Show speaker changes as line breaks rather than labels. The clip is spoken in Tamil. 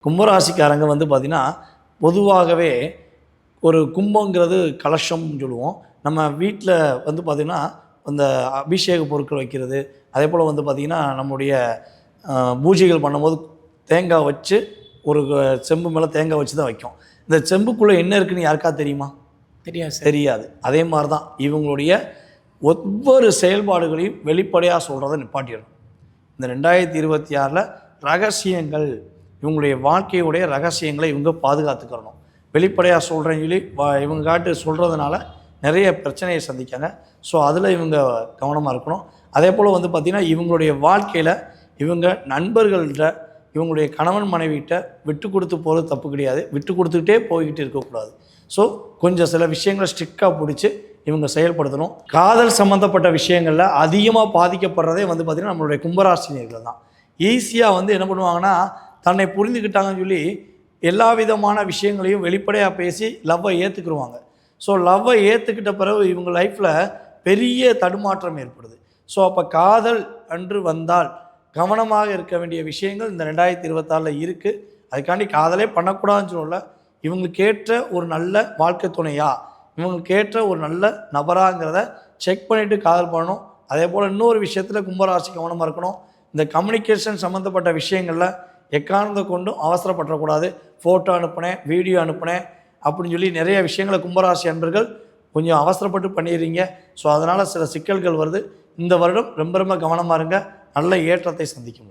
கும்பராசிக்காரங்க வந்து பார்த்திங்கன்னா பொதுவாகவே ஒரு கும்பங்கிறது கலசம்னு சொல்லுவோம். நம்ம வீட்டில் வந்து பார்த்திங்கன்னா அந்த அபிஷேக பொருட்கள் வைக்கிறது, அதே போல் வந்து பார்த்திங்கன்னா நம்முடைய பூஜைகள் பண்ணும்போது தேங்காய் வச்சு ஒரு செம்பு மேலே தேங்காய் வச்சு தான் வைக்கும். இந்த செம்புக்குள்ளே என்ன இருக்குன்னு யாருக்கா தெரியுமா?
தெரியாது சார்.
தெரியாது. அதே மாதிரி தான் இவங்களுடைய ஒவ்வொரு செயல்பாடுகளையும் வெளிப்படையாக சொல்கிறத நிப்பாட்டிடணும். இந்த 2026 ரகசியங்கள், இவங்களுடைய வாழ்க்கையுடைய ரகசியங்களை இவங்க பாதுகாத்துக்கிறணும். வெளிப்படையாக சொல்கிறேன்னு சொல்லி இவங்க காட்டு சொல்கிறதுனால நிறைய பிரச்சனையை சந்திக்காங்க. ஸோ அதில் இவங்க கவனமாக இருக்கணும். அதே போல் வந்து பார்த்திங்கன்னா இவங்களுடைய வாழ்க்கையில் இவங்க நண்பர்கள்கிட்ட, இவங்களுடைய கணவன் மனைவிகிட்ட விட்டு கொடுத்து போகிறது தப்பு கிடையாது. விட்டு கொடுத்துக்கிட்டே போய்கிட்டு இருக்கக்கூடாது. ஸோ கொஞ்சம் சில விஷயங்களை ஸ்ட்ரிக்டாக பிடிச்சி இவங்க செயல்படுத்தணும். காதல் சம்மந்தப்பட்ட விஷயங்களில் அதிகமாக பாதிக்கப்படுறதே வந்து பார்த்திங்கன்னா நம்மளுடைய கும்பராசினியர்கள் தான். ஈஸியாக வந்து என்ன பண்ணுவாங்கன்னா, தன்னை புரிந்துக்கிட்டாங்கன்னு சொல்லி எல்லா விதமான விஷயங்களையும் வெளிப்படையாக பேசி லவ்வை ஏற்றுக்குருவாங்க. ஸோ லவ்வை ஏற்றுக்கிட்ட பிறகு இவங்க லைஃப்பில் பெரிய தடுமாற்றம் ஏற்படுது. ஸோ அப்போ காதல் அன்று வந்தால் கவனமாக இருக்க வேண்டிய விஷயங்கள் இந்த 2026 இருக்குது. அதுக்காண்டி காதலே பண்ணக்கூடாதுன்னு சொல்லல. இவங்களுக்கு ஏற்ற ஒரு நல்ல வாழ்க்கை துணையா, இவங்களுக்கு ஏற்ற ஒரு நல்ல நபராங்கிறத செக் பண்ணிவிட்டு காதல் பண்ணணும். அதே போல் இன்னொரு விஷயத்தில் கும்பராசி கவனமாக இருக்கணும். இந்த கம்யூனிகேஷன் சம்மந்தப்பட்ட விஷயங்களில் எக்காரணத்தை கொண்டும் அவசரப்படக்கூடாது. ஃபோட்டோ அனுப்புனேன், வீடியோ அனுப்புனேன் அப்படின்னு சொல்லி நிறைய விஷயங்களை கும்பராசி அன்பர்கள் கொஞ்சம் அவசரப்பட்டு பண்ணிடுறீங்க. ஸோ அதனால் சில சிக்கல்கள் வருது. இந்த வருடம் ரொம்ப ரொம்ப கவனமாக இருங்க. நல்ல ஏற்றத்தை சந்திக்க முடியும்.